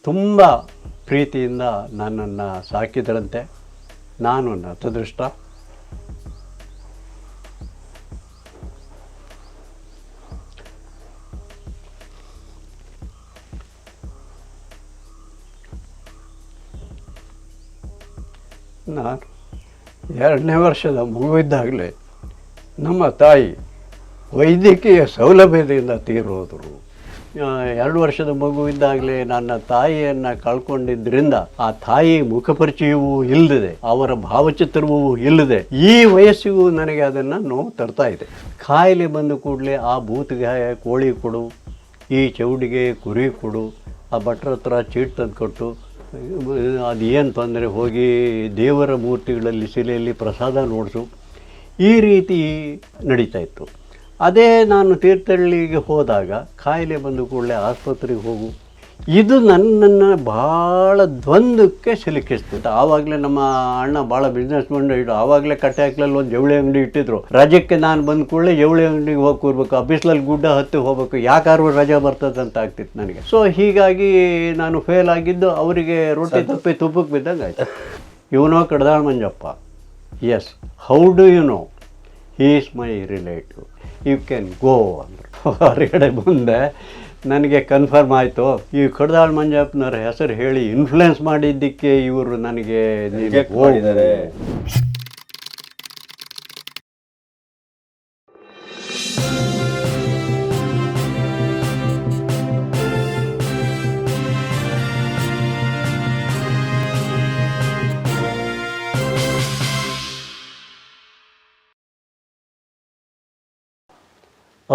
ತುಂಬ ಪ್ರೀತಿಯಿಂದ ನನ್ನನ್ನು ಸಾಕಿದ್ರಂತೆ. ನಾನು ನತದೃಷ್ಟ. ನಾನು 2ನೇ ವರ್ಷದ ಮಗುವಿದ್ದಾಗಲೇ ನಮ್ಮ ತಾಯಿ ವೈದ್ಯಕೀಯ ಸೌಲಭ್ಯದಿಂದ ತೀರೋದರು. 2 ವರ್ಷದ ಮಗುವಿದ್ದಾಗಲೇ ನನ್ನ ತಾಯಿಯನ್ನು ಕಳ್ಕೊಂಡಿದ್ದರಿಂದ ಆ ತಾಯಿ ಮುಖಪರಿಚಯವೂ ಇಲ್ಲದೆ, ಅವರ ಭಾವಚಿತ್ರವೂ ಇಲ್ಲದೆ, ಈ ವಯಸ್ಸಿಗೂ ನನಗೆ ಅದನ್ನು ನೋವು ತರ್ತಾ ಇದೆ. ಕಾಯಿಲೆ ಬಂದ ಕೂಡಲೇ ಆ ಬೂತ್ಗೆ ಕೋಳಿ ಕೊಡು, ಈ ಚೌಡಿಗೆ ಕುರಿ ಕೊಡು, ಆ ಭಟ್ರ ಹತ್ರ ಚೀಟ್ ತಂದು ಕೊಟ್ಟು, ಅದೇನು ತೊಂದರೆ, ಹೋಗಿ ದೇವರ ಮೂರ್ತಿಗಳಲ್ಲಿ ಶಿಲೆಯಲ್ಲಿ ಪ್ರಸಾದ ನೋಡಿಸು, ಈ ರೀತಿ ನಡೀತಾ ಇತ್ತು. ಅದೇ ನಾನು ತೀರ್ಥಹಳ್ಳಿಗೆ ಹೋದಾಗ ಕಾಯಿಲೆ ಬಂದ ಕೂಡಲೇ ಆಸ್ಪತ್ರೆಗೆ ಹೋಗು, ಇದು ನನ್ನನ್ನು ಭಾಳ ದ್ವಂದ್ವಕ್ಕೆ ಸಿಲುಕಿಸ್ತಿತ್ತು. ಆವಾಗಲೇ ನಮ್ಮ ಅಣ್ಣ ಭಾಳ ಬಿಸ್ನೆಸ್ ಮ್ಯಾನ್ ಇಟ್ಟು, ಆವಾಗಲೇ ಕಟ್ಟೆ ಹಾಕ್ಲಲ್ಲಿ ಒಂದು ಜವಳಿ ಅಂಗಡಿ ಇಟ್ಟಿದ್ರು. ರಜಕ್ಕೆ ನಾನು ಬಂದ ಕೂಡಲೇ ಜವಳಿ ಅಂಗಡಿಗೆ ಹೋಗಿ ಕೂರ್ಬೇಕು, ಆ ಬಿಸಿಲಲ್ಲಿ ಗುಡ್ಡ ಹತ್ತಿ ಹೋಗ್ಬೇಕು, ಯಾಕಾದ್ರೂ ರಜೆ ಬರ್ತದೆ ಅಂತ ಆಗ್ತಿತ್ತು ನನಗೆ. ಸೊ ಹೀಗಾಗಿ ನಾನು ಫೇಲ್ ಆಗಿದ್ದು ಅವರಿಗೆ ರೊಟ್ಟಿ ತಪ್ಪಿ ತುಪ್ಪಕ್ಕೆ ಬಿದ್ದಂಗೆ ಆಯ್ತು. ಇವನೋ Kadidal Manjappa, yes, how do you know, he is my relative, you can go ಅಂದರು. ಹೊರಗಡೆ ಮುಂದೆ ನನಗೆ ಕನ್ಫರ್ಮ್ ಆಯಿತು, ಈ ಕಡ್ದಾಳ ಮಂಜಪ್ಪನವ್ರ ಹೆಸರು ಹೇಳಿ ಇನ್ಫ್ಲುಯೆನ್ಸ್ ಮಾಡಿದ್ದಕ್ಕೆ ಇವರು ನನಗೆ ಹೋಗಿದ್ದಾರೆ.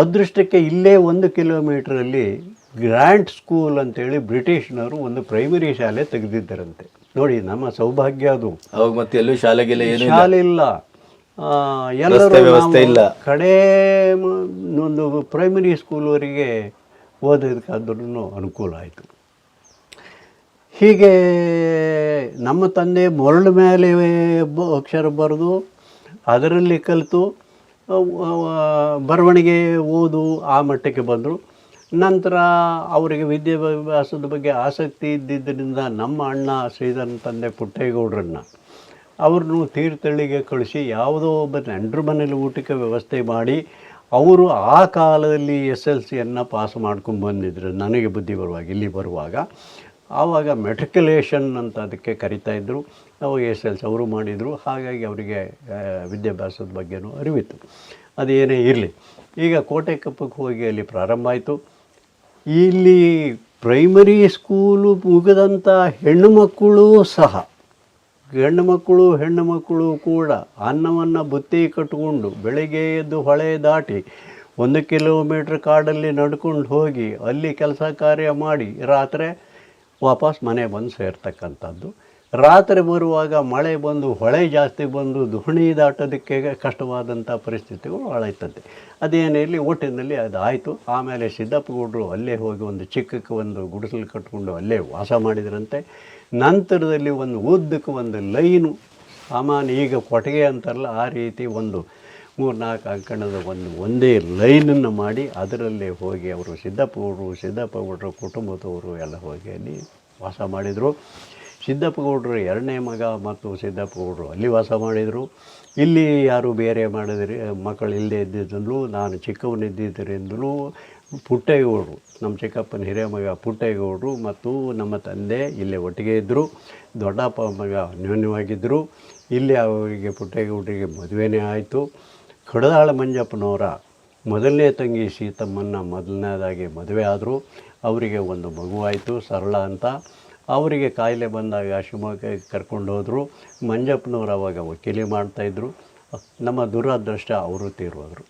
ಅದೃಷ್ಟಕ್ಕೆ ಇಲ್ಲೇ 1 ಕಿಲೋಮೀಟ್ರಲ್ಲಿ ಗ್ರ್ಯಾಂಟ್ ಸ್ಕೂಲ್ ಅಂತೇಳಿ ಬ್ರಿಟಿಷ್ನವರು ಒಂದು ಪ್ರೈಮರಿ ಶಾಲೆ ತೆಗೆದಿದ್ದರಂತೆ. ನೋಡಿ, ನಮ್ಮ ಸೌಭಾಗ್ಯ ಅದು. ಅವಾಗ ಮತ್ತೆ ಎಲ್ಲೂ ಶಾಲೆ ಇಲ್ಲ, ಎಲ್ಲರೂ ಕಡೆ ಒಂದು ಪ್ರೈಮರಿ ಸ್ಕೂಲ್ವರೆಗೆ ಓದೋದಕ್ಕಾದ್ರೂ ಅನುಕೂಲ ಆಯಿತು. ಹೀಗೆ ನಮ್ಮ ತಂದೆ ಮರಳು ಮೇಲೆ ಅಕ್ಷರ ಬರೆದು ಅದರಲ್ಲಿ ಕಲಿತು ಬರವಣಿಗೆ ಓದು ಆ ಮಟ್ಟಕ್ಕೆ ಬಂದರು. ನಂತರ ಅವರಿಗೆ ವಿದ್ಯಾಭ್ಯಾಸದ ಬಗ್ಗೆ ಆಸಕ್ತಿ ಇದ್ದಿದ್ದರಿಂದ ನಮ್ಮ ಅಣ್ಣ ಶ್ರೀಧರನ ತಂದೆ ಪುಟ್ಟೇಗೌಡರನ್ನು ಅವ್ರನ್ನೂ ತೀರ್ಥಹಳ್ಳಿಗೆ ಕಳಿಸಿ ಯಾವುದೋ ಒಬ್ಬ ನೆಂಟರ ಮನೇಲಿ ಊಟಕ್ಕೆ ವ್ಯವಸ್ಥೆ ಮಾಡಿ ಅವರು ಆ ಕಾಲದಲ್ಲಿ SLCಯನ್ನು ಪಾಸ್ ಮಾಡ್ಕೊಂಡು ಬಂದಿದ್ರು. ನನಗೆ ಬುದ್ಧಿ ಬರುವಾಗ, ಇಲ್ಲಿ ಬರುವಾಗ ಆವಾಗ ಮೆಟ್ರಿಕ್ಯುಲೇಷನ್ ಅಂತ ಅದಕ್ಕೆ ಕರಿತಾಯಿದ್ರು. ಅವಾಗ SLC ಅವರು ಮಾಡಿದರು. ಹಾಗಾಗಿ ಅವರಿಗೆ ವಿದ್ಯಾಭ್ಯಾಸದ ಬಗ್ಗೆನೂ ಅರಿವಿತ್ತು. ಅದೇನೇ ಇರಲಿ, ಈಗ ಕೋಟೆ ಕಪ್ಪಕ್ಕೆ ಹೋಗಿ ಅಲ್ಲಿ ಪ್ರಾರಂಭ ಆಯಿತು. ಇಲ್ಲಿ ಪ್ರೈಮರಿ ಸ್ಕೂಲು ಮುಗಿದಂಥ ಹೆಣ್ಣು ಮಕ್ಕಳು ಸಹ, ಹೆಣ್ಣು ಮಕ್ಕಳು ಕೂಡ ಅನ್ನವನ್ನು ಬುತ್ತಿ ಕಟ್ಟಿಕೊಂಡು ಬೆಳಗ್ಗೆ ಎದ್ದು ಹೊಳೆ ದಾಟಿ 1 ಕಿಲೋಮೀಟ್ರ್ ಕಾಡಲ್ಲಿ ನಡ್ಕೊಂಡು ಹೋಗಿ ಅಲ್ಲಿ ಕೆಲಸ ಕಾರ್ಯ ಮಾಡಿ ರಾತ್ರಿ ವಾಪಸ್ ಮನೆ ಬಂದು ಸೇರ್ತಕ್ಕಂಥದ್ದು. ರಾತ್ರಿ ಬರುವಾಗ ಮಳೆ ಬಂದು ಹೊಳೆ ಜಾಸ್ತಿ ಬಂದು ದೋಣಿ ದಾಟೋದಕ್ಕೆ ಕಷ್ಟವಾದಂಥ ಪರಿಸ್ಥಿತಿಗಳು ಆಳಾಯ್ತದೆ. ಅದೇನಿರಲಿ, ಒಟ್ಟಿನಲ್ಲಿ ಅದು ಆಯಿತು. ಆಮೇಲೆ ಸಿದ್ದಪ್ಪಗೌಡರು ಅಲ್ಲೇ ಹೋಗಿ ಒಂದು ಚಿಕ್ಕಕ್ಕೆ ಒಂದು ಗುಡಿಸಲು ಕಟ್ಕೊಂಡು ಅಲ್ಲೇ ವಾಸ ಮಾಡಿದ್ರಂತೆ. ನಂತರದಲ್ಲಿ ಒಂದು ಉದ್ದಕ್ಕೆ ಒಂದು ಲೈನು, ಸಾಮಾನ್ಯ ಈಗ ಕೊಟ್ಟಿಗೆ ಅಂತಾರಲ್ಲ ಆ ರೀತಿ ಒಂದು 3-4 ಅಂಕಣದ ಒಂದೇ ಲೈನನ್ನು ಮಾಡಿ ಅದರಲ್ಲೇ ಹೋಗಿ ಅವರು ಸಿದ್ದಪ್ಪಗೌಡರ ಕುಟುಂಬದವರು ಎಲ್ಲ ಹೋಗಿ ಅಲ್ಲಿ ವಾಸ ಮಾಡಿದರು. ಸಿದ್ದಪ್ಪಗೌಡರು 2ನೇ ಮಗ ಮತ್ತು ಸಿದ್ದಪ್ಪಗೌಡರು ಅಲ್ಲಿ ವಾಸ ಮಾಡಿದರು. ಇಲ್ಲಿ ಯಾರು ಬೇರೆ ಮಾಡಿದ್ರಿ ಮಕ್ಕಳು ಇಲ್ಲದೆ ಇದ್ದಿದ್ದಲು, ನಾನು ಚಿಕ್ಕವನಿದ್ದಿದ್ದರಿಂದಲೂ ಪುಟ್ಟೇಗೌಡರು, ನಮ್ಮ ಚಿಕ್ಕಪ್ಪನ ಹಿರಿಯ ಮಗ ಪುಟ್ಟೇಗೌಡರು ಮತ್ತು ನಮ್ಮ ತಂದೆ ಇಲ್ಲೇ ಒಟ್ಟಿಗೆ ಇದ್ದರು. ದೊಡ್ಡಪ್ಪ ಮಗ ಅನ್ಯೋನ್ಯವಾಗಿದ್ದರು. ಇಲ್ಲಿ ಅವರಿಗೆ ಪುಟ್ಟೇಗೌಡರಿಗೆ ಮದುವೆನೇ ಆಯಿತು. ಕಡದಾಳ ಮಂಜಪ್ಪನವರ ಮೊದಲನೇ ತಂಗಿ ಸೀತಮ್ಮನ ಮೊದಲನೇದಾಗಿ ಮದುವೆ ಆದರು. ಅವರಿಗೆ ಒಂದು ಮಗುವಾಯಿತು, ಸರಳ ಅಂತ. ಅವರಿಗೆ ಕಾಯಿಲೆ ಬಂದಾಗ ಶಿವಮೊಗ್ಗಕ್ಕೆ ಕರ್ಕೊಂಡು ಹೋದರು. ಮಂಜಪ್ಪನವರು ಆವಾಗ ವಕೀಲಿ ಮಾಡ್ತಾಯಿದ್ರು. ನಮ್ಮ ದುರಾದೃಷ್ಟ ಅವರು ತೀರೋದರು.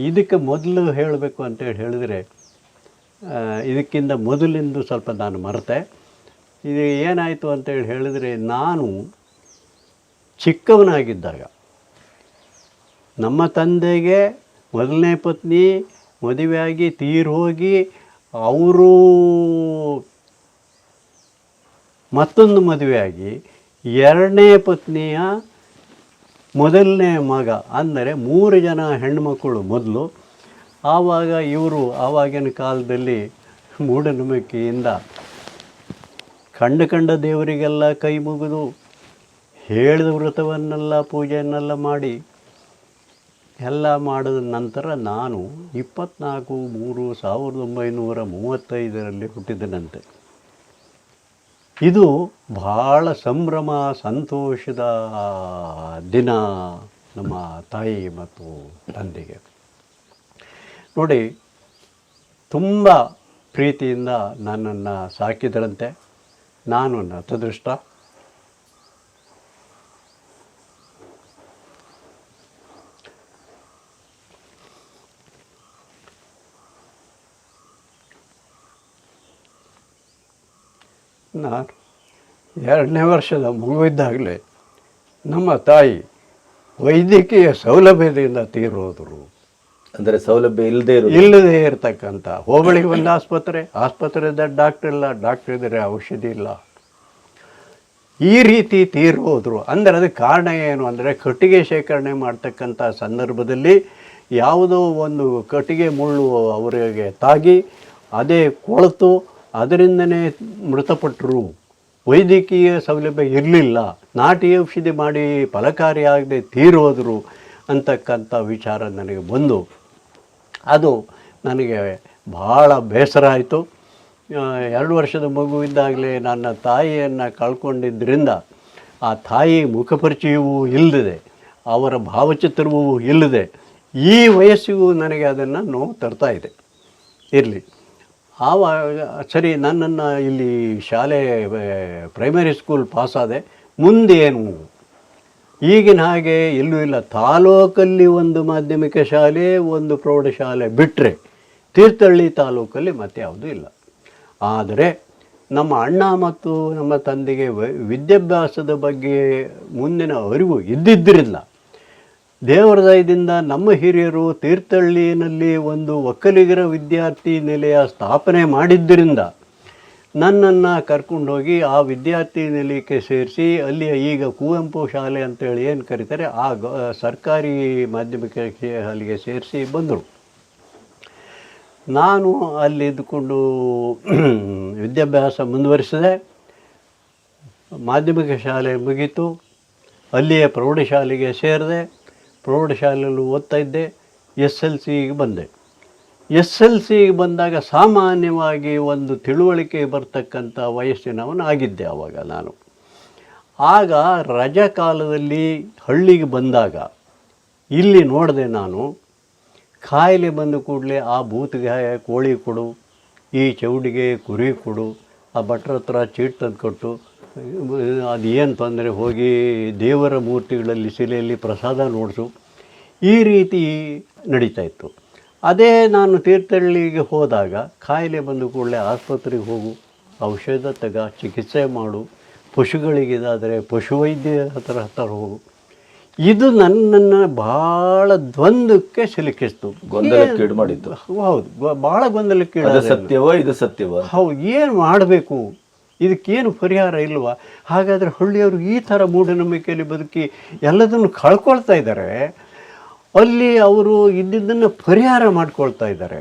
ಇದಕ್ಕೆ ಮೊದಲು ಹೇಳಬೇಕು ಅಂತೇಳಿ ಹೇಳಿದರೆ, ಇದಕ್ಕಿಂತ ಮೊದಲಿಂದು ಸ್ವಲ್ಪ ನಾನು ಮರೆತೆ. ಇದು ಏನಾಯಿತು ಅಂತೇಳಿ ಹೇಳಿದರೆ, ನಾನು ಚಿಕ್ಕವನಾಗಿದ್ದಾಗ ನಮ್ಮ ತಂದೆಗೆ ಮೊದಲನೇ ಪತ್ನಿ ಮದುವೆಯಾಗಿ ತೀರೋಗಿ ಅವರು ಮತ್ತೊಂದು ಮದುವೆಯಾಗಿ 2ನೇ ಪತ್ನಿಯ ಮೊದಲನೇ ಮಗ, ಅಂದರೆ 3 ಜನ ಹೆಣ್ಣುಮಕ್ಕಳು ಮೊದಲು. ಆವಾಗ ಇವರು ಆವಾಗಿನ ಕಾಲದಲ್ಲಿ ಮೂಢನಂಬಿಕೆಯಿಂದ ಕಂಡ ದೇವರಿಗೆಲ್ಲ ಕೈ ಮುಗಿದು ಹೇಳಿದ ವ್ರತವನ್ನೆಲ್ಲ ಪೂಜೆಯನ್ನೆಲ್ಲ ಮಾಡಿ ಎಲ್ಲ ಮಾಡಿದ ನಂತರ ನಾನು 24/3/1935 ಹುಟ್ಟಿದನಂತೆ. ಇದು ಭಾಳ ಸಂಭ್ರಮ ಸಂತೋಷದ ದಿನ ನಮ್ಮ ತಾಯಿ ಮತ್ತು ತಂದೆಗೆ. ನೋಡಿ, ತುಂಬ ಪ್ರೀತಿಯಿಂದ ನನ್ನನ್ನು ಸಾಕಿದರಂತೆ. ನಾನು ನತದೃಷ್ಟ. ನಾನು 2ನೇ ವರ್ಷದ ಮಗುವಿದ್ದಾಗಲೇ ನಮ್ಮ ತಾಯಿ ವೈದ್ಯಕೀಯ ಸೌಲಭ್ಯದಿಂದ ತೀರೋದರು. ಅಂದರೆ ಸೌಲಭ್ಯ ಇಲ್ಲದೇ ಇರತಕ್ಕಂಥ ಹೋಬಳಿಗೆ ಒಂದು ಆಸ್ಪತ್ರೆದ ಡಾಕ್ಟ್ರ್ ಇಲ್ಲ, ಡಾಕ್ಟ್ರ್ ಇದ್ದರೆ ಔಷಧಿ ಇಲ್ಲ, ಈ ರೀತಿ ತೀರೋದ್ರು. ಅಂದರೆ ಅದಕ್ಕೆ ಕಾರಣ ಏನು ಅಂದರೆ ಕಟ್ಟಿಗೆ ಶೇಖರಣೆ ಮಾಡ್ತಕ್ಕಂಥ ಸಂದರ್ಭದಲ್ಲಿ ಯಾವುದೋ ಒಂದು ಕಟ್ಟಿಗೆ ಮುಳ್ಳು ಅವರಿಗೆ ತಾಗಿ ಅದೇ ಕೊಳೆತು ಅದರಿಂದನೇ ಮೃತಪಟ್ಟರು. ವೈದ್ಯಕೀಯ ಸೌಲಭ್ಯ ಇರಲಿಲ್ಲ, ನಾಟಿ ಔಷಧಿ ಮಾಡಿ ಫಲಕಾರಿಯಾಗದೆ ತೀರೋದ್ರು ಅಂತಕ್ಕಂಥ ವಿಚಾರ ನನಗೆ ಬಂದು ಅದು ನನಗೆ ಭಾಳ ಬೇಸರ ಆಯಿತು. 2 ವರ್ಷದ ಮಗುವಿದ್ದಾಗಲೇ ನನ್ನ ತಾಯಿಯನ್ನು ಕಳ್ಕೊಂಡಿದ್ದರಿಂದ ಆ ತಾಯಿ ಮುಖಪರಿಚಯವೂ ಇಲ್ಲದೆ ಅವರ ಭಾವಚಿತ್ರವೂ ಇಲ್ಲದೆ ಈ ವಯಸ್ಸಿಗೂ ನನಗೆ ಅದನ್ನು ನೋವು ತರ್ತಾ ಇದೆ. ಇರಲಿ, ಆವಾಗ ಸರಿ ನನ್ನನ್ನು ಇಲ್ಲಿ ಶಾಲೆ ಪ್ರೈಮರಿ ಸ್ಕೂಲ್ ಪಾಸಾದೆ. ಮುಂದೇನು? ಈಗಿನ ಹಾಗೆ ಎಲ್ಲೂ ಇಲ್ಲ. ತಾಲೂಕಲ್ಲಿ ಒಂದು ಮಾಧ್ಯಮಿಕ ಶಾಲೆ, ಒಂದು ಪ್ರೌಢಶಾಲೆ ಬಿಟ್ಟರೆ ತೀರ್ಥಹಳ್ಳಿ ತಾಲೂಕಲ್ಲಿ ಮತ್ತೆ ಯಾವುದೂ ಇಲ್ಲ. ಆದರೆ ನಮ್ಮ ಅಣ್ಣ ಮತ್ತು ನಮ್ಮ ತಂದೆಗೆ ವಿದ್ಯಾಭ್ಯಾಸದ ಬಗ್ಗೆ ಮುಂದಿನ ಅರಿವು ಇದ್ದಿದ್ದರಿಂದ ದೇವರ ದಯದಿಂದ ನಮ್ಮ ಹಿರಿಯರು ತೀರ್ಥಹಳ್ಳಿಯಲ್ಲಿ ಒಂದು ಒಕ್ಕಲಿಗರ ವಿದ್ಯಾರ್ಥಿ ನಿಲಯ ಸ್ಥಾಪನೆ ಮಾಡಿದ್ದರಿಂದ ನನ್ನನ್ನು ಕರ್ಕೊಂಡೋಗಿ ಆ ವಿದ್ಯಾರ್ಥಿ ನಿಲಯಕ್ಕೆ ಸೇರಿಸಿ ಅಲ್ಲಿ ಈಗ ಕುವೆಂಪು ಶಾಲೆ ಅಂತೇಳಿ ಏನು ಕರೀತಾರೆ ಆ ಸರ್ಕಾರಿ ಮಾಧ್ಯಮಿಕ ಶಾಲೆಗೆ ಸೇರಿಸಿ ಬಂದರು. ನಾನು ಅಲ್ಲಿ ಇದ್ದುಕೊಂಡು ವಿದ್ಯಾಭ್ಯಾಸ ಮುಂದುವರಿಸಿದೆ. ಮಾಧ್ಯಮಿಕ ಶಾಲೆ ಮುಗೀತು, ಅಲ್ಲಿಯೇ ಪ್ರೌಢಶಾಲೆಗೆ ಸೇರಿದೆ. ಪ್ರೌಢಶಾಲೆಯಲ್ಲೂ ಓದ್ತಾ ಇದ್ದೆ. SLCಗೆ ಬಂದೆ. SLCಗೆ ಬಂದಾಗ ಸಾಮಾನ್ಯವಾಗಿ ಒಂದು ತಿಳುವಳಿಕೆ ಬರ್ತಕ್ಕಂಥ ವಯಸ್ಸಿನವನು ಆಗಿದ್ದೆ ಆವಾಗ ನಾನು. ಆಗ ರಜಾ ಕಾಲದಲ್ಲಿ ಹಳ್ಳಿಗೆ ಬಂದಾಗ ಇಲ್ಲಿ ನೋಡಿದೆ ನಾನು, ಕಾಯಿಲೆ ಬಂದ ಕೂಡಲೇ ಆ ಬೂತ್ಗೆ ಕೋಳಿ ಕೊಡು, ಈ ಚೌಡಿಗೆ ಕುರಿ ಕೊಡು, ಆ ಭಟ್ರ ಹತ್ರ ಚೀಟ್ ತಂದು ಕೊಟ್ಟು ಅದು ಏನು ತೊಂದರೆ ಹೋಗಿ ದೇವರ ಮೂರ್ತಿಗಳಲ್ಲಿ ಶಿಲೆಯಲ್ಲಿ ಪ್ರಸಾದ ನೋಡಿಸು, ಈ ರೀತಿ ನಡೀತಾಯಿತ್ತು. ಅದೇ ನಾನು ತೀರ್ಥಹಳ್ಳಿಗೆ ಹೋದಾಗ ಕಾಯಿಲೆ ಬಂದ ಕೂಡಲೇ ಆಸ್ಪತ್ರೆಗೆ ಹೋಗು, ಔಷಧ ತಗ, ಚಿಕಿತ್ಸೆ ಮಾಡು, ಪಶುಗಳಿಗಿದಾದರೆ ಪಶುವೈದ್ಯ ಹತ್ರ ಹೋಗು. ಇದು ನನ್ನನ್ನು ಭಾಳ ದ್ವಂದ್ವಕ್ಕೆ ಸಿಲುಕಿಸ್ತು, ಗೊಂದಲಕ್ಕೀಡು ಮಾಡಿತ್ತು. ಹೌದು, ಭಾಳ ಗೊಂದಲಕ್ಕೀಡು. ಸತ್ಯವೋ ಇದು ಸತ್ಯವೋ? ಹೌದು, ಏನು ಮಾಡಬೇಕು, ಇದಕ್ಕೇನು ಪರಿಹಾರ ಇಲ್ವಾ? ಹಾಗಾದರೆ ಹಳ್ಳಿಯವರು ಈ ಥರ ಮೂಢನಂಬಿಕೆಯಲ್ಲಿ ಬದುಕಿ ಎಲ್ಲದನ್ನು ಕಳ್ಕೊಳ್ತಾ ಇದ್ದಾರೆ. ಅಲ್ಲಿ ಅವರು ಇದ್ದಿದ್ದನ್ನು ಪರಿಹಾರ ಮಾಡ್ಕೊಳ್ತಾ ಇದ್ದಾರೆ.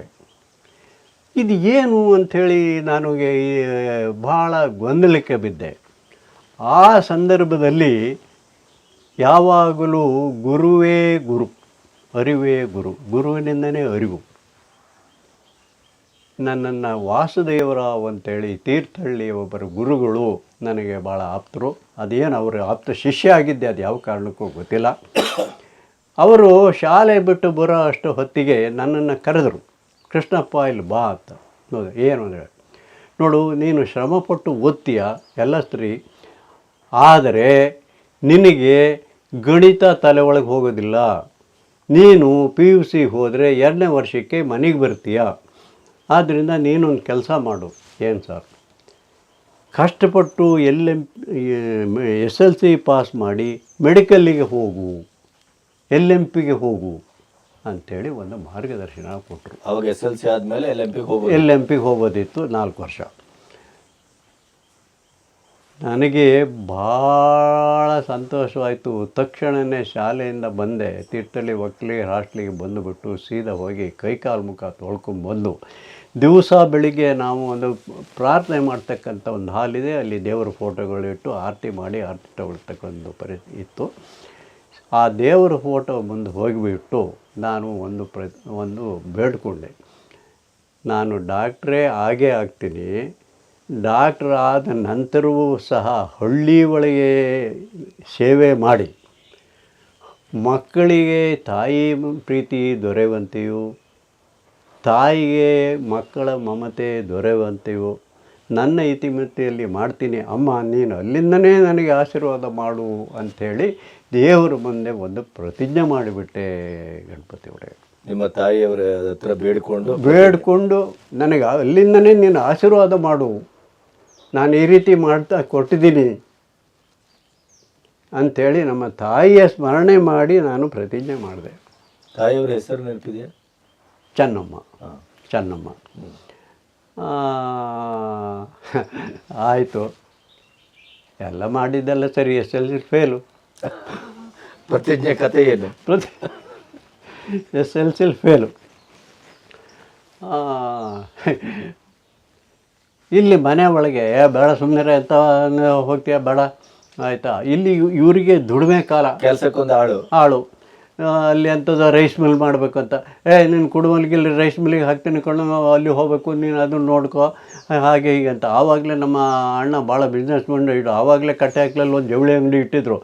ಇದು ಏನು ಅಂಥೇಳಿ ನನಗೆ ಭಾಳ ಗೊಂದಲಕ್ಕೆ ಬಿದ್ದೆ. ಆ ಸಂದರ್ಭದಲ್ಲಿ ಯಾವಾಗಲೂ ಗುರುವೇ ಗುರು, ಅರಿವೇ ಗುರು, ಗುರುವಿನಿಂದನೇ ಅರಿವು. ನನ್ನನ್ನು ವಾಸುದೇವರಾವ್ ಅಂತೇಳಿ ತೀರ್ಥಹಳ್ಳಿಯ ಒಬ್ಬರು ಗುರುಗಳು ನನಗೆ ಭಾಳ ಆಪ್ತರು. ಅದೇನು ಅವರು ಆಪ್ತ ಶಿಷ್ಯ ಆಗಿದ್ದೆ, ಅದು ಯಾವ ಕಾರಣಕ್ಕೂ ಗೊತ್ತಿಲ್ಲ. ಅವರು ಶಾಲೆ ಬಿಟ್ಟು ಬರೋ ಅಷ್ಟು ಹೊತ್ತಿಗೆ ನನ್ನನ್ನು ಕರೆದರು, ಕೃಷ್ಣಪ್ಪ ಇಲ್ಲಿ ಬಾ ಅಂತ. ನೋಡಿ ಏನು ಅಂದರೆ, ನೋಡು, ನೀನು ಶ್ರಮಪಟ್ಟು ಓದ್ತೀಯ ಎಲ್ಲ ಸ್ತ್ರೀ, ಆದರೆ ನಿನಗೆ ಗಣಿತ ತಲೆ ಒಳಗೆ ಹೋಗೋದಿಲ್ಲ. ನೀನು PUC ಹೋದರೆ 2ನೇ ವರ್ಷಕ್ಕೆ ಮನೆಗೆ ಬರ್ತೀಯ. ಆದ್ದರಿಂದ ನೀನೊಂದು ಕೆಲಸ ಮಾಡು. ಏನು ಸರ್? ಕಷ್ಟಪಟ್ಟು SLC ಪಾಸ್ ಮಾಡಿ ಮೆಡಿಕಲ್ಲಿಗೆ ಹೋಗು, LMPಗೆ ಹೋಗು ಅಂಥೇಳಿ ಒಂದು ಮಾರ್ಗದರ್ಶನ ಕೊಟ್ಟರು. ಅವಾಗ SLC ಆದಮೇಲೆ LMPಗೆ ಹೋಗೋದಿತ್ತು 4 ವರ್ಷ. ನನಗೆ ಭಾಳ ಸಂತೋಷವಾಯಿತು. ತಕ್ಷಣವೇ ಶಾಲೆಯಿಂದ ಬಂದೆ, ತೀರ್ಥಹಳ್ಳಿ ಒಕ್ಕಲಿಗರ ಹಾಸ್ಟ್ಲಿಗೆ ಬಂದುಬಿಟ್ಟು ಸೀದಾ ಹೋಗಿ ಕೈಕಾಲು ಮುಖ ತೊಳ್ಕೊಂಬಂದು ದಿವಸ ಬೆಳಿಗ್ಗೆ ನಾವು ಒಂದು ಪ್ರಾರ್ಥನೆ ಮಾಡ್ತಕ್ಕಂಥ ಒಂದು ಹಾಲಿದೆ, ಅಲ್ಲಿ ದೇವರ ಫೋಟೋಗಳಿಟ್ಟು ಆರತಿ ಮಾಡಿ ಆರತಿ ತಗೊಳ್ತಕ್ಕಂಥ ಪರಿಸ್ಥಿತಿ ಇತ್ತು. ಆ ದೇವರ ಫೋಟೋ ಮುಂದೆ ಹೋಗಿಬಿಟ್ಟು ನಾನು ಒಂದು ಬೇಡ್ಕೊಂಡೆ, ನಾನು ಡಾಕ್ಟ್ರೇ ಆಗೇ ಆಗ್ತೀನಿ, ಡಾಕ್ಟ್ರ್ ಆದ ನಂತರವೂ ಸಹ ಹಳ್ಳಿ ಒಳಗೆ ಸೇವೆ ಮಾಡಿ ಮಕ್ಕಳಿಗೆ ತಾಯಿ ಪ್ರೀತಿ ದೊರೆಯುವಂತೆಯೂ ತಾಯಿಗೆ ಮಕ್ಕಳ ಮಮತೆ ದೊರೆಯುವಂತೆಯೂ ನನ್ನ ಇತಿಮಿತಿಯಲ್ಲಿ ಮಾಡ್ತೀನಿ ಅಮ್ಮ, ನೀನು ಅಲ್ಲಿಂದನೇ ನನಗೆ ಆಶೀರ್ವಾದ ಮಾಡು ಅಂಥೇಳಿ ದೇವರ ಮುಂದೆ ಒಂದು ಪ್ರತಿಜ್ಞೆ ಮಾಡಿಬಿಟ್ಟೆ ಗಣಪತಿಯವರೇ. ನಿಮ್ಮ ತಾಯಿಯವರ ಹತ್ರ ಬೇಡಿಕೊಂಡು ನನಗೆ ಅಲ್ಲಿಂದನೇ ನೀನು ಆಶೀರ್ವಾದ ಮಾಡು, ನಾನು ಈ ರೀತಿ ಮಾಡ್ತಾ ಕೊಟ್ಟಿದ್ದೀನಿ ಅಂಥೇಳಿ ನಮ್ಮ ತಾಯಿಯ ಸ್ಮರಣೆ ಮಾಡಿ ನಾನು ಪ್ರತಿಜ್ಞೆ ಮಾಡಿದೆ. ತಾಯಿಯವರ ಹೆಸರು ನೆನಪಿದೆಯಾ? ಚೆನ್ನಮ್ಮ. ಆಯಿತು, ಎಲ್ಲ ಮಾಡಿದ್ದೆಲ್ಲ ಸರಿ, SLC ಫೇಲು. ಪ್ರತಿಜ್ಞೆ ಕಥೆ ಏನು? SLC fail. ಇಲ್ಲಿ ಮನೆ ಒಳಗೆ ಬೇಡ ಸುಮ್ಮನೆ ಅಂತ ಹೋಗ್ತೀಯ, ಬೇಡ ಆಯಿತಾ, ಇಲ್ಲಿ ಇವರಿಗೆ ದುಡಿಮೆ ಕಾಲ, ಕೆಲಸಕ್ಕೊಂದು ಆಳು ಅಲ್ಲಿ ಅಂಥದ್ದು ರೈಸ್ ಮಿಲ್ ಮಾಡಬೇಕು ಅಂತ, ನೀನು ಕುಡುಮಲ್ಗಿಲ್ಲಿ ರೈಸ್ ಮಿಲ್ಲಿಗೆ ಹಾಕ್ತೀನಿ ಕೊಂಡು ಅಲ್ಲಿ ಹೋಗಬೇಕು, ನೀನು ಅದನ್ನು ನೋಡ್ಕೋ, ಹಾಗೆ ಹೀಗೆ ಅಂತ. ಆವಾಗಲೇ ನಮ್ಮ ಅಣ್ಣ ಭಾಳ ಬಿಸ್ನೆಸ್ ಮ್ಯಾನ್ ಇಟ್ಟು ಆವಾಗಲೇ ಕಟ್ಟೆ ಹಾಕ್ಲಲ್ಲಿ ಒಂದು ಜವಳಿ ಅಂಗಡಿ ಇಟ್ಟಿದ್ರು.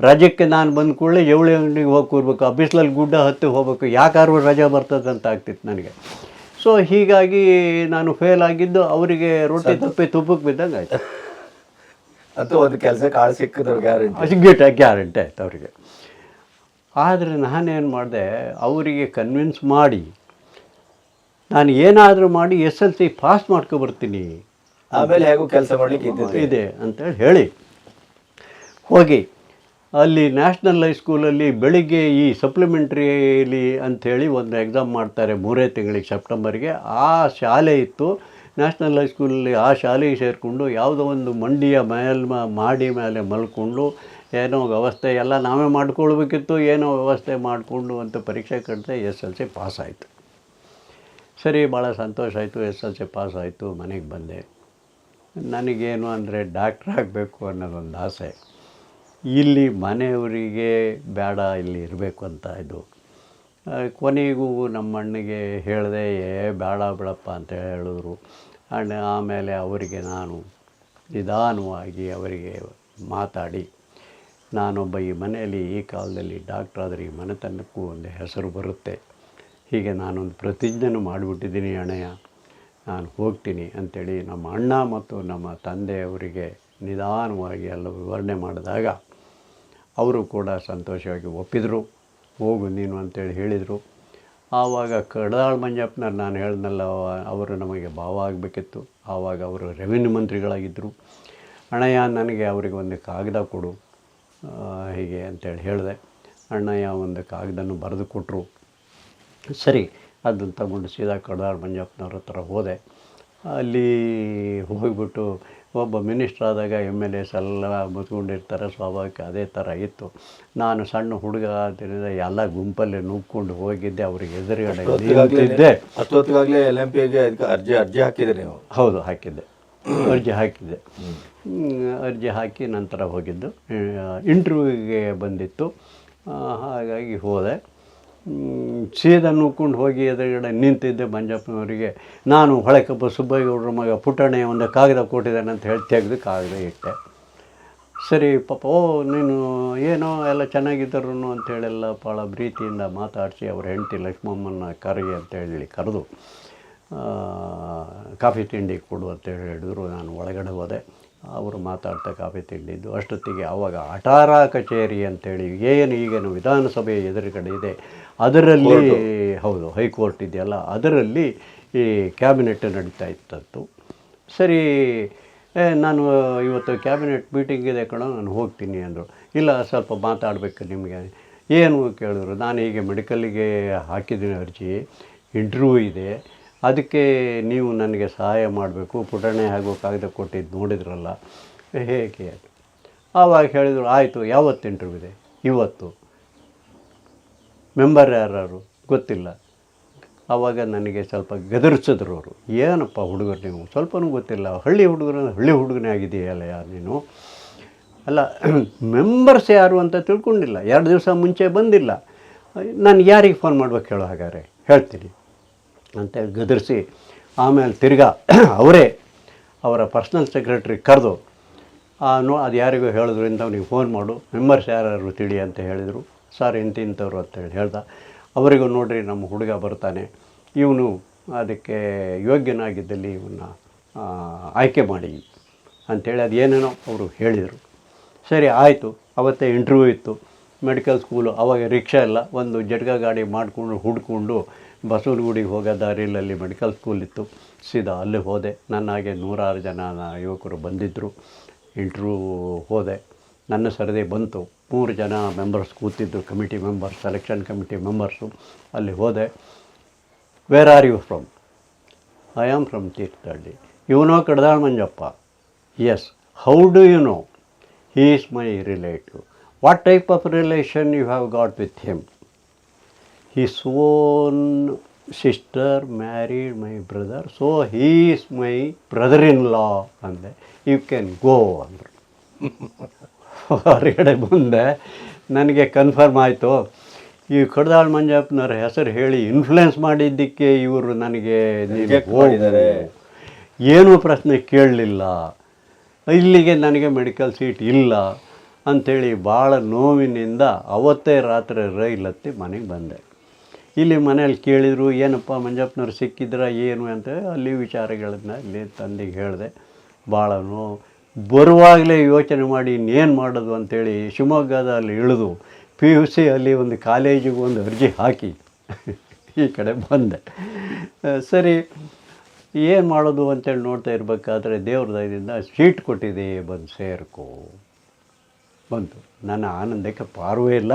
ರಜಕ್ಕೆ ನಾನು ಬಂದ ಕೂಡಲೇ ಜವಳಿ ಅಂಗಡಿಗೆ ಹೋಗಿ ಕೂರ್ಬೇಕು, ಆ ಬಿಸಿಲಲ್ಲಿ ಗುಡ್ಡ ಹತ್ತಿ ಹೋಗ್ಬೇಕು, ಯಾಕಾದ್ರೂ ರಜೆ ಬರ್ತದೆ ಅಂತ ಆಗ್ತಿತ್ತು ನನಗೆ. ಸೊ ಹೀಗಾಗಿ ನಾನು ಫೇಲ್ ಆಗಿದ್ದು ಅವರಿಗೆ ರೊಟ್ಟಿ ತಪ್ಪಿ ತುಪ್ಪಕ್ಕೆ ಬಿದ್ದಂಗೆ ಆಯಿತು. ಅಥವಾ ಒಂದು ಕೆಲಸಕ್ಕೆ ಆಳು ಸಿಕ್ಕಿದ್ರು ಗ್ಯಾರಂಟಿ ಆಯ್ತು ಅವರಿಗೆ. ಆದರೆ ನಾನೇನು ಮಾಡಿದೆ, ಅವರಿಗೆ ಕನ್ವಿನ್ಸ್ ಮಾಡಿ ನಾನು ಏನಾದರೂ ಮಾಡಿ SLC ಪಾಸ್ ಮಾಡ್ಕೊಬರ್ತೀನಿ, ಆಮೇಲೆ ಹೇಗೂ ಕೆಲಸ ಮಾಡಲಿಕ್ಕೆ ಇದೆ ಅಂತೇಳಿ ಹೇಳಿ ಹೋಗಿ ಅಲ್ಲಿ ನ್ಯಾಷನಲ್ ಹೈಸ್ಕೂಲಲ್ಲಿ ಬೆಳಿಗ್ಗೆ ಈ ಸಪ್ಲಿಮೆಂಟ್ರಿಲಿ ಅಂಥೇಳಿ ಒಂದು ಎಕ್ಸಾಮ್ ಮಾಡ್ತಾರೆ 3 ತಿಂಗಳಿಗೆ ಸೆಪ್ಟೆಂಬರ್ಗೆ. ಆ ಶಾಲೆ ಇತ್ತು ನ್ಯಾಷನಲ್ ಹೈಸ್ಕೂಲಲ್ಲಿ. ಆ ಶಾಲೆಗೆ ಸೇರಿಕೊಂಡು ಯಾವುದೋ ಒಂದು ಮಂಡಿಯ ಮಾಡಿ ಮೇಲೆ ಮಲ್ಕೊಂಡು ಏನೋ ವ್ಯವಸ್ಥೆ ಎಲ್ಲ ನಾವೇ ಮಾಡ್ಕೊಳ್ಬೇಕಿತ್ತು, ಏನೋ ವ್ಯವಸ್ಥೆ ಮಾಡಿಕೊಂಡು ಅಂತ ಪರೀಕ್ಷೆ ಕಟ್ಟಿದೆ. SLC ಪಾಸ್ ಆಯಿತು. ಸರಿ, ಭಾಳ ಸಂತೋಷ ಆಯಿತು. SLC ಪಾಸ್ ಆಯಿತು, ಮನೆಗೆ ಬಂದೆ. ನನಗೇನು ಅಂದರೆ ಡಾಕ್ಟ್ರ್ ಆಗಬೇಕು ಅನ್ನೋದೊಂದು ಆಸೆ. ಇಲ್ಲಿ ಮನೆಯವರಿಗೆ ಬೇಡ, ಇಲ್ಲಿ ಇರಬೇಕು ಅಂತ ಇದು. ಕೊನೆಗೂ ನಮ್ಮ ಅಣ್ಣಗೆ ಹೇಳಿದೆ, ಬೇಡ ಬಿಡಪ್ಪ ಅಂತ ಹೇಳಿದ್ರು. ಆಮೇಲೆ ಅವರಿಗೆ ನಾನು ನಿಧಾನವಾಗಿ ಅವರಿಗೆ ಮಾತಾಡಿ, ನಾನೊಬ್ಬ ಈ ಮನೆಯಲ್ಲಿ ಈ ಕಾಲದಲ್ಲಿ ಡಾಕ್ಟ್ರಾದರೆ ಈ ಮನೆತನಕ್ಕೂ ಒಂದು ಹೆಸರು ಬರುತ್ತೆ, ಹೀಗೆ ನಾನೊಂದು ಪ್ರತಿಜ್ಞೆನೂ ಮಾಡಿಬಿಟ್ಟಿದ್ದೀನಿ ಅಣ್ಣಯ್ಯ, ನಾನು ಹೋಗ್ತೀನಿ ಅಂಥೇಳಿ ನಮ್ಮ ಅಣ್ಣ ಮತ್ತು ನಮ್ಮ ತಂದೆಯವರಿಗೆ ನಿಧಾನವಾಗಿ ಎಲ್ಲ ವಿವರಣೆ ಮಾಡಿದಾಗ ಅವರು ಕೂಡ ಸಂತೋಷವಾಗಿ ಒಪ್ಪಿದರು. ಹೋಗು ನೀನು ಅಂತೇಳಿ ಹೇಳಿದರು. ಆವಾಗ ಕಡದಾಳ್ ಮಂಜಪ್ಪನವ್ರು ನಾನು ಹೇಳಿದ್ನಲ್ಲ, ಅವರು ನಮಗೆ ಭಾವ ಆಗಬೇಕಿತ್ತು. ಆವಾಗ ಅವರು ರೆವಿನ್ಯೂ ಮಂತ್ರಿಗಳಾಗಿದ್ದರು. ಅಣ್ಣಯ್ಯ ನನಗೆ ಅವರಿಗೆ ಒಂದು ಕಾಗದ ಕೊಡು ಹೀಗೆ ಅಂತೇಳಿ ಹೇಳಿದೆ. ಅಣ್ಣಯ್ಯ ಒಂದು ಕಾಗದನ್ನು ಬರೆದು ಕೊಟ್ಟರು. ಸರಿ, ಅದನ್ನು ತಗೊಂಡು ಸೀದಾ ಕಡದಾಳ್ ಮಂಜಪ್ಪನವ್ರ ಹತ್ರ ಹೋದೆ. ಅಲ್ಲಿ ಹೋಗಿಬಿಟ್ಟು ಒಬ್ಬ ಮಿನಿಸ್ಟ್ರ್ ಆದಾಗ MLAs ಎಲ್ಲ ಮುತ್ಕೊಂಡಿರ್ತಾರೆ, ಸ್ವಾಭಾವಿಕ ಅದೇ ಥರ ಇತ್ತು. ನಾನು ಸಣ್ಣ ಹುಡುಗ ಆದ್ದರಿಂದ ಎಲ್ಲ ಗುಂಪಲ್ಲಿ ನುಗ್ಕೊಂಡು ಹೋಗಿದ್ದೆ, ಅವ್ರಿಗೆ ಎದುರುಗಡೆ ನಿಂತಿದ್ದೆ. ಅಷ್ಟೊತ್ತಿಗಾಗಲೇ LMPಗೆ ಅರ್ಜಿ ಹಾಕಿದ್ದೆ ನೀವು? ಹೌದು, ಹಾಕಿದ್ದೆ, ಅರ್ಜಿ ಹಾಕಿದ್ದೆ. ಅರ್ಜಿ ಹಾಕಿ ನಂತರ ಹೋಗಿದ್ದು. ಇಂಟರ್ವ್ಯೂಗೆ ಬಂದಿತ್ತು, ಹಾಗಾಗಿ ಹೋದೆ. ಸೀದಾ ನುಗ್ಕೊಂಡು ಹೋಗಿ ಎದುರುಗಡೆ ನಿಂತಿದ್ದೆ. ಮಂಜಪ್ಪನವರಿಗೆ ನಾನು ಹೊಳೆಕಪ್ಪ ಸುಬ್ಬಯ್ಯಗೌಡ್ರ ಮಗ ಪುಟ್ಟಣ್ಣಯ್ಯ ಒಂದು ಕಾಗದ ಕೊಟ್ಟಿದ್ದಾನೆ ಅಂತ ಹೇಳಿ ತೆಗೆದು ಕಾಗದ ಇಟ್ಟೆ. ಸರಿ ಪಾಪ, ನೀನು ಏನೋ ಎಲ್ಲ ಚೆನ್ನಾಗಿದ್ದರು ಅಂಥೇಳೆಲ್ಲ ಭಾಳ ಪ್ರೀತಿಯಿಂದ ಮಾತಾಡಿಸಿ ಅವ್ರ ಹೆಂಡತಿ ಲಕ್ಷ್ಮಮ್ಮನ ಕರೆಗೆ ಅಂತೇಳಿ ಕರೆದು ಕಾಫಿ ತಿಂಡಿ ಕೊಡು ಅಂತೇಳಿ ಹೇಳಿದ್ರು. ನಾನು ಒಳಗಡೆ ಹೋದೆ. ಅವರು ಮಾತಾಡ್ತಾ ಕಾಫಿ ತಿಂಡಿದ್ದು. ಅಷ್ಟೊತ್ತಿಗೆ ಆವಾಗ ಅಟಾರ ಕಚೇರಿ ಅಂತೇಳಿ ಏನು ಈಗೇನು ವಿಧಾನಸಭೆ ಎದುರುಗಡೆ ಇದೆ, ಅದರಲ್ಲಿ ಹೌದು ಹೈಕೋರ್ಟ್ ಇದೆಯಲ್ಲ, ಅದರಲ್ಲಿ ಈ ಕ್ಯಾಬಿನೆಟ್ ನಡೀತಾ ಇತ್ತಂತು. ಸರಿ, ನಾನು ಇವತ್ತು ಕ್ಯಾಬಿನೆಟ್ ಮೀಟಿಂಗ್ ಇದೆ ಕಣೋ, ನಾನು ಹೋಗ್ತೀನಿ ಅಂದರು. ಇಲ್ಲ, ಸ್ವಲ್ಪ ಮಾತಾಡಬೇಕು ನಿಮಗೆ. ಏನು ಕೇಳಿದ್ರು. ನಾನು ಹೀಗೆ ಮೆಡಿಕಲ್ಲಿಗೆ ಹಾಕಿದ್ದೀನಿ ಅರ್ಜಿ, ಇಂಟರ್ವ್ಯೂ ಇದೆ, ಅದಕ್ಕೆ ನೀವು ನನಗೆ ಸಹಾಯ ಮಾಡಬೇಕು. ಪುಟಣೆ ಹಾಗೂ ಕಾಗದ ಕೊಟ್ಟಿದ್ದು ನೋಡಿದ್ರಲ್ಲ, ಹೇಗೆ? ಆವಾಗ ಹೇಳಿದರು, ಆಯಿತು, ಯಾವತ್ತು ಇಂಟರ್ವ್ಯೂ ಇದೆ? ಇವತ್ತು. ಮೆಂಬರ್ ಯಾರು? ಗೊತ್ತಿಲ್ಲ. ಆವಾಗ ನನಗೆ ಸ್ವಲ್ಪ ಗದರಿಸಿದ್ರು ಅವರು. ಏನಪ್ಪ ಹುಡುಗರು ನೀವು, ಸ್ವಲ್ಪನೂ ಗೊತ್ತಿಲ್ಲ, ಹಳ್ಳಿ ಹುಡುಗನೇ ಆಗಿದೆಯಲ್ಲ ಯಾರು ನೀನು, ಅಲ್ಲ ಮೆಂಬರ್ಸ್ ಯಾರು ಅಂತ ತಿಳ್ಕೊಂಡಿಲ್ಲ, 2 ದಿವಸ ಮುಂಚೆ ಬಂದಿಲ್ಲ, ನಾನು ಯಾರಿಗೆ ಫೋನ್ ಮಾಡ್ಬೇಕು ಹೇಳೋ, ಹಾಗಾದ್ರೆ ಹೇಳ್ತೀನಿ ಅಂತೇಳಿ ಗದರಿಸಿ, ಆಮೇಲೆ ತಿರ್ಗಾ ಅವರ ಪರ್ಸ್ನಲ್ ಸೆಕ್ರೆಟ್ರಿ ಕರೆದು ಅದು ಯಾರಿಗೂ ಹೇಳಿದ್ರು, ಇಂಥವ್ನಿಗೆ ಫೋನ್ ಮಾಡು, ಮೆಂಬರ್ಸ್ ಯಾರು ತಿಳಿ ಅಂತ ಹೇಳಿದರು. ಸರ್ ಇಂಥವ್ರು ಅಂತೇಳಿ ಹೇಳ್ದ. ಅವರಿಗೂ ನೋಡ್ರಿ ನಮ್ಮ ಹುಡುಗ ಬರ್ತಾನೆ, ಇವನು ಅದಕ್ಕೆ ಯೋಗ್ಯನಾಗಿದ್ದಲ್ಲಿ ಇವನ್ನ ಆಯ್ಕೆ ಮಾಡಿ ಅಂಥೇಳಿ ಅದು ಏನೇನೋ ಅವರು ಹೇಳಿದರು. ಸರಿ ಆಯಿತು. ಅವತ್ತೇ ಇಂಟರ್ವ್ಯೂ ಇತ್ತು, ಮೆಡಿಕಲ್ ಸ್ಕೂಲು. ಆವಾಗ ರಿಕ್ಷಾ ಇಲ್ಲ, ಒಂದು ಜಟ್ಕ ಗಾಡಿ ಮಾಡಿಕೊಂಡು ಹುಡ್ಕೊಂಡು ಬಸವನಗುಡಿಗೆ ಹೋಗೋ ದಾರಿಯಲ್ಲಿ ಮೆಡಿಕಲ್ ಸ್ಕೂಲ್ ಇತ್ತು, ಸೀದಾ ಅಲ್ಲಿ ಹೋದೆ. ನನ್ನ ಹಾಗೆ 106 ಜನ ಯುವಕರು ಬಂದಿದ್ದರು. ಇಂಟರ್ವ್ಯೂ ಹೋದೆ, ನನ್ನ ಸರದಿ ಬಂತು. 3 ಜನ ಮೆಂಬರ್ಸ್ ಕೂತಿದ್ದರು, committee members, selection committee members. ಅಲ್ಲಿ ಹೋದೆ. Where are you from? I am from Thirthahalli. ಇವನೋ Kadidal Manjappa. Yes. How do you know? He is my relative. What type of relation you have got with him? His own sister married my brother, so he is my brother-in-law ಅಂದೆ. You can go ಅಂದರು. ಹೊರಗಡೆ ಬಂದೆ. ನನಗೆ confirm ಆಯಿತು, ಈ ಕಡದಾಳ್ ಮಂಜಪ್ಪನವ್ರ ಹೆಸರು ಹೇಳಿ influence ಮಾಡಿದ್ದಕ್ಕೆ ಇವರು ನನಗೆ ಮಾಡಿದ್ದಾರೆ. ಏನೂ ಪ್ರಶ್ನೆ ಕೇಳಲಿಲ್ಲ, ಇಲ್ಲಿಗೆ ನನಗೆ ಮೆಡಿಕಲ್ ಸೀಟ್ ಇಲ್ಲ ಅಂಥೇಳಿ ಭಾಳ ನೋವಿನಿಂದ ಅವತ್ತೇ ರಾತ್ರಿ ರೈಲ್ ಹತ್ತಿ ಮನೆಗೆ ಬಂದೆ. ಇಲ್ಲಿ ಮನೇಲಿ ಕೇಳಿದರು, ಏನಪ್ಪ ಮಂಜಪ್ಪನವ್ರು ಸಿಕ್ಕಿದ್ರ ಏನು ಅಂತ. ಅಲ್ಲಿ ವಿಚಾರಗಳನ್ನು ಇಲ್ಲಿ ತಂದೆಗೆ ಹೇಳಿದೆ. ಭಾಳ ನೋವು. ಬರುವಾಗಲೇ ಯೋಚನೆ ಮಾಡಿ ಇನ್ನೇನು ಮಾಡೋದು ಅಂಥೇಳಿ ಶಿವಮೊಗ್ಗದ ಅಲ್ಲಿ ಇಳಿದು PUC ಅಲ್ಲಿ ಒಂದು ಕಾಲೇಜಿಗೆ ಒಂದು ಅರ್ಜಿ ಹಾಕಿ ಈ ಕಡೆ ಬಂದೆ. ಸರಿ ಏನು ಮಾಡೋದು ಅಂತೇಳಿ ನೋಡ್ತಾ ಇರಬೇಕಾದ್ರೆ ದೇವ್ರ ದಯದಿಂದ ಸೀಟ್ ಕೊಟ್ಟಿದೆ, ಬಂದು ಸೇರ್ಕೋ ಬಂತು. ನನ್ನ ಆನಂದಕ್ಕೆ ಪಾರವೇ ಇಲ್ಲ.